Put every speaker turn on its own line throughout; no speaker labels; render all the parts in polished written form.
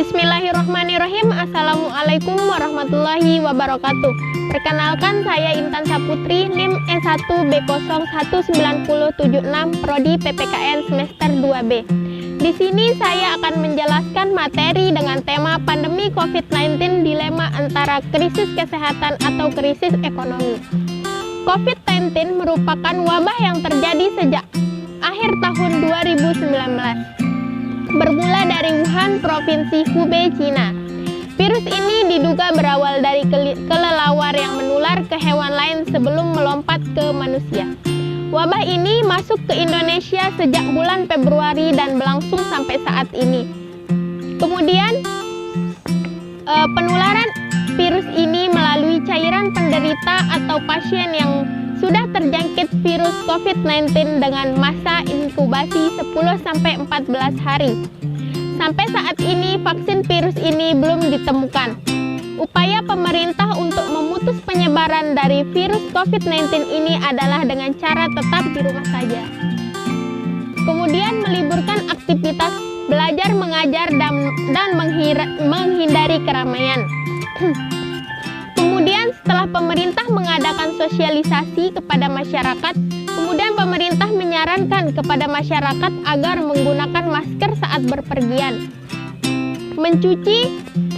Bismillahirrahmanirrahim. Assalamualaikum warahmatullahi wabarakatuh. Perkenalkan, saya Intan Saputri, NIM E1B019076, Prodi PPKN semester 2B. Di sini saya akan menjelaskan materi dengan tema pandemi COVID-19, dilema antara krisis kesehatan atau krisis ekonomi. COVID-19 merupakan wabah yang terjadi sejak akhir tahun 2019. Bermula dari Wuhan, Provinsi Hubei, Cina. Virus ini diduga berawal dari kelelawar yang menular ke hewan lain sebelum melompat ke manusia. Wabah ini masuk ke Indonesia sejak bulan Februari dan berlangsung sampai saat ini. Kemudian, penularan virus ini melalui cairan penderita atau pasien yang sudah terjangkit virus COVID-19 dengan masa inkubasi 10-14 hari. Sampai saat ini, vaksin virus ini belum ditemukan. Upaya pemerintah untuk memutus penyebaran dari virus COVID-19 ini adalah dengan cara tetap di rumah saja. Kemudian meliburkan aktivitas belajar, mengajar, dan menghindari keramaian. Kemudian setelah pemerintah mengadakan sosialisasi kepada masyarakat, kemudian pemerintah menyarankan kepada masyarakat agar menggunakan masker saat berpergian, mencuci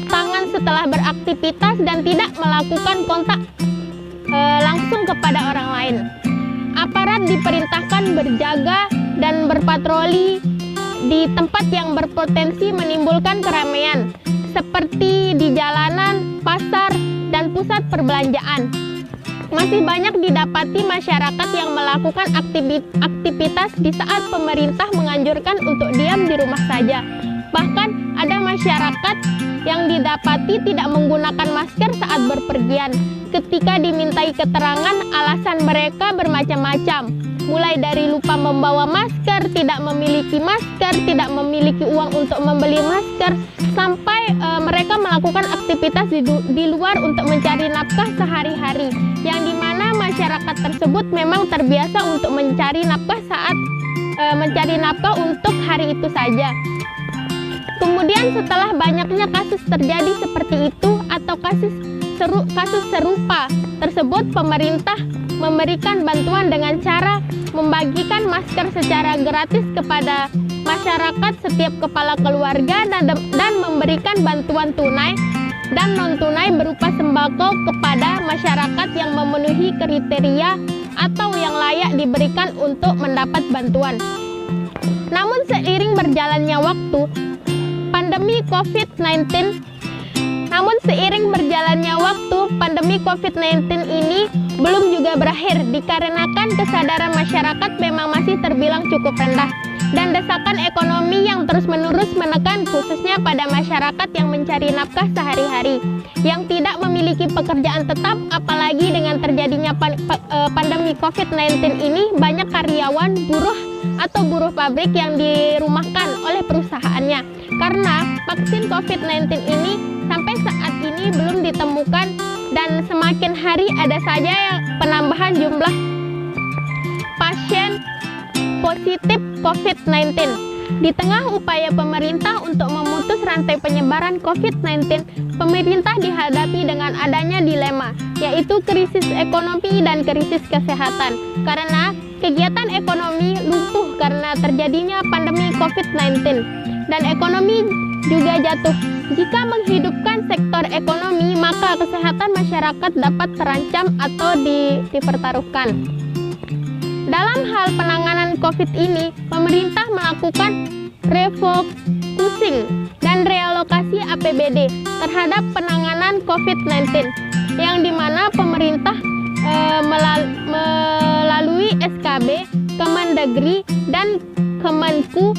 tangan setelah beraktivitas dan tidak melakukan kontak langsung kepada orang lain. Aparat diperintahkan berjaga dan berpatroli di tempat yang berpotensi menimbulkan keramaian, seperti di jalanan, pasar, dan pusat perbelanjaan. Masih banyak didapati masyarakat yang melakukan aktivitas di saat pemerintah menganjurkan untuk diam di rumah saja. Bahkan ada masyarakat yang didapati tidak menggunakan masker saat berpergian. Ketika dimintai keterangan, alasan mereka bermacam-macam. Mulai dari lupa membawa masker, tidak memiliki masker, tidak memiliki uang untuk membeli masker, sampai mereka melakukan aktivitas di luar untuk mencari nafkah sehari-hari, yang dimana masyarakat tersebut memang terbiasa untuk mencari nafkah mencari nafkah untuk hari itu saja. Kemudian setelah banyaknya kasus terjadi seperti itu atau kasus serupa tersebut, pemerintah memberikan bantuan dengan cara membagikan masker secara gratis kepada masyarakat setiap kepala keluarga dan memberikan bantuan tunai dan non-tunai berupa sembako kepada masyarakat yang memenuhi kriteria atau yang layak diberikan untuk mendapat bantuan. Namun seiring berjalannya waktu, pandemi COVID-19 ini belum juga berakhir dikarenakan kesadaran masyarakat memang masih terbilang cukup rendah dan desakan ekonomi yang terus-menerus menekan khususnya pada masyarakat yang mencari nafkah sehari-hari, yang tidak memiliki pekerjaan tetap. Apalagi dengan terjadinya pandemi COVID-19 ini, banyak karyawan, buruh atau buruh pabrik yang dirumahkan oleh perusahaannya karena vaksin COVID-19 ini sampai saat ini belum ditemukan dan semakin hari ada saja penambahan jumlah pasien positif COVID-19. Di tengah upaya pemerintah untuk memutus rantai penyebaran COVID-19, pemerintah dihadapi dengan adanya dilema, yaitu krisis ekonomi dan krisis kesehatan. Karena kegiatan ekonomi lumpuh karena terjadinya pandemi COVID-19 dan ekonomi juga jatuh. Jika menghidupkan sektor ekonomi, maka kesehatan masyarakat dapat terancam atau dipertaruhkan. Dalam hal penanganan COVID ini, pemerintah melakukan refocusing dan realokasi APBD terhadap penanganan COVID-19, yang dimana pemerintah melalui SKB, Kemendagri, dan Kemenku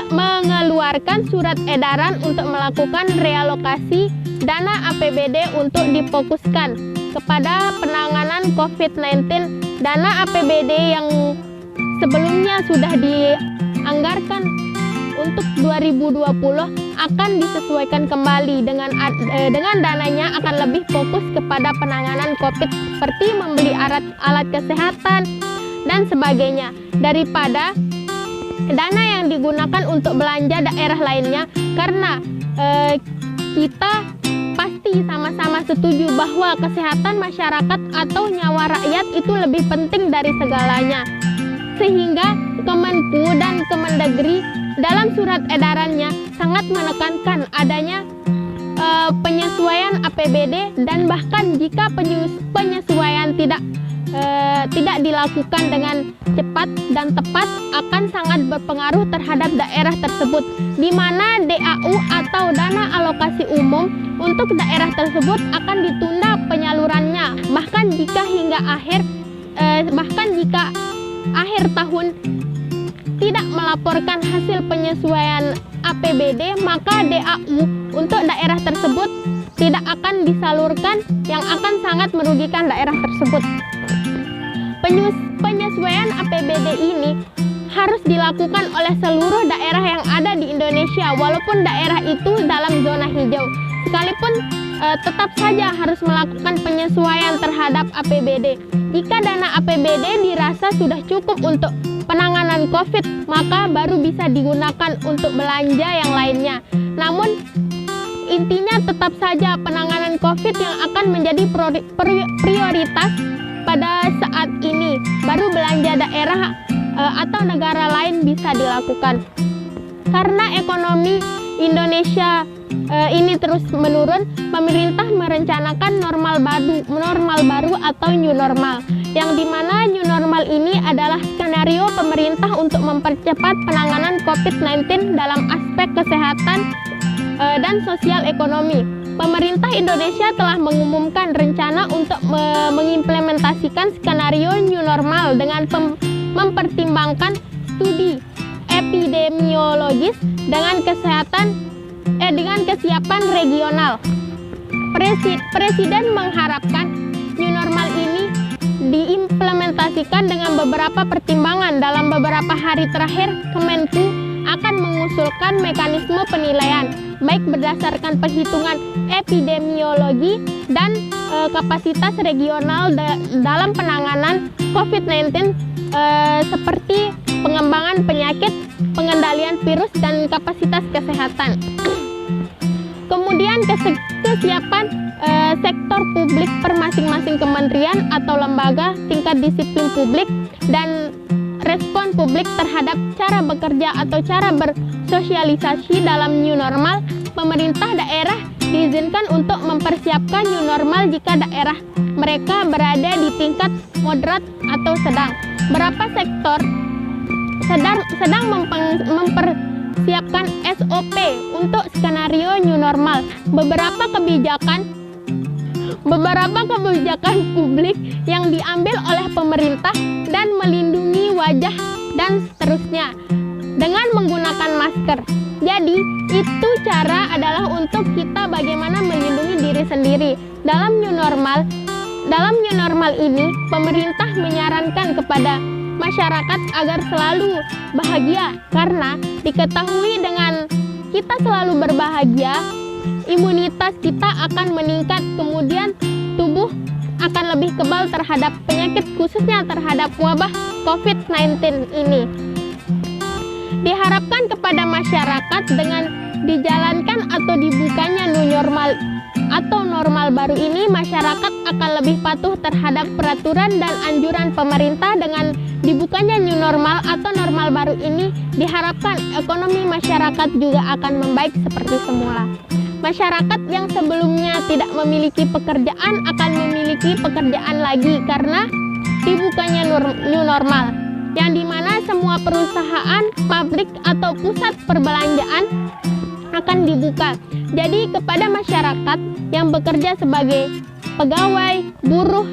mengeluarkan surat edaran untuk melakukan realokasi dana APBD untuk difokuskan kepada penanganan COVID-19. Dana APBD yang sebelumnya sudah dianggarkan untuk 2020 akan disesuaikan kembali dengan dananya akan lebih fokus kepada penanganan COVID seperti membeli alat kesehatan dan sebagainya daripada dana yang digunakan untuk belanja daerah lainnya, karena kita pasti sama-sama setuju bahwa kesehatan masyarakat atau nyawa rakyat itu lebih penting dari segalanya. Sehingga Kemenku dan Kemendagri dalam surat edarannya sangat menekankan adanya penyesuaian APBD, dan bahkan jika penyesuaian tidak dilakukan dengan cepat dan tepat akan sangat berpengaruh terhadap daerah tersebut, di mana DAU atau dana alokasi umum untuk daerah tersebut akan ditunda penyalurannya, bahkan jika akhir tahun tidak melaporkan hasil penyesuaian APBD, maka DAU untuk daerah tersebut tidak akan disalurkan, yang akan sangat merugikan daerah tersebut. Penyesuaian APBD ini harus dilakukan oleh seluruh daerah yang ada di Indonesia, walaupun daerah itu dalam zona hijau. Sekalipun tetap saja harus melakukan penyesuaian terhadap APBD. Jika dana APBD dirasa sudah cukup untuk penanganan COVID, maka baru bisa digunakan untuk belanja yang lainnya. Namun, intinya tetap saja penanganan COVID yang akan menjadi prioritas pada saat ini. Baru belanja daerah atau negara lain bisa dilakukan. Karena ekonomi Indonesia ini terus menurun, pemerintah merencanakan normal baru atau new normal, yang dimana new normal ini adalah skenario pemerintah untuk mempercepat penanganan COVID-19 dalam aspek kesehatan dan sosial ekonomi. Pemerintah Indonesia telah mengumumkan rencana untuk mengimplementasikan skenario new normal dengan mempertimbangkan studi epidemiologis dengan kesiapan regional. Presiden mengharapkan new normal ini diimplementasikan dengan beberapa pertimbangan. Dalam beberapa hari terakhir, Kemenku akan mengusulkan mekanisme penilaian, baik berdasarkan perhitungan epidemiologi dan kapasitas regional dalam penanganan COVID-19 seperti pengembangan penyakit, pengendalian virus, dan kapasitas kesehatan. Kemudian kesiapan sektor publik per masing-masing kementerian atau lembaga, tingkat disiplin publik, dan respon publik terhadap cara bekerja atau cara bersosialisasi dalam new normal. Pemerintah daerah diizinkan untuk mempersiapkan new normal jika daerah mereka berada di tingkat moderat atau sedang. Beberapa sektor sedang mempersiapkan SOP untuk skenario new normal. Beberapa kebijakan publik yang diambil oleh pemerintah dan melindungi wajah dan seterusnya dengan menggunakan masker. Jadi itu cara adalah untuk kita bagaimana melindungi diri sendiri. Dalam new normal ini pemerintah menyarankan kepada masyarakat agar selalu bahagia, karena diketahui dengan kita selalu berbahagia, imunitas kita akan meningkat, kemudian tubuh akan lebih kebal terhadap penyakit, khususnya terhadap wabah COVID-19 ini. Diharapkan kepada masyarakat dengan dijalankan atau dibukanya new normal atau normal baru ini, masyarakat akan lebih patuh terhadap peraturan dan anjuran pemerintah. Dengan dibukanya new normal atau normal baru ini, diharapkan ekonomi masyarakat juga akan membaik seperti semula. Masyarakat yang sebelumnya tidak memiliki pekerjaan akan memiliki pekerjaan lagi karena dibukanya new normal, yang dimana semua perusahaan, pabrik, atau pusat perbelanjaan akan dibuka. Jadi kepada masyarakat yang bekerja sebagai pegawai, buruh,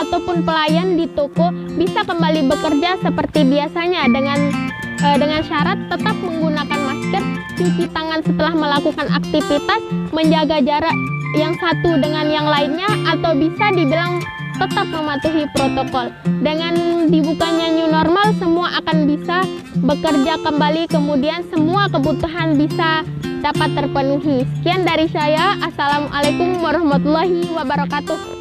ataupun pelayan di toko bisa kembali bekerja seperti biasanya dengan syarat tetap menggunakan masker, cuci tangan setelah melakukan aktivitas, menjaga jarak yang satu dengan yang lainnya, atau bisa dibilang tetap mematuhi protokol. Dengan dibukanya new normal, semua akan bisa bekerja kembali, kemudian semua kebutuhan bisa dapat terpenuhi. Sekian dari saya. Assalamualaikum warahmatullahi wabarakatuh.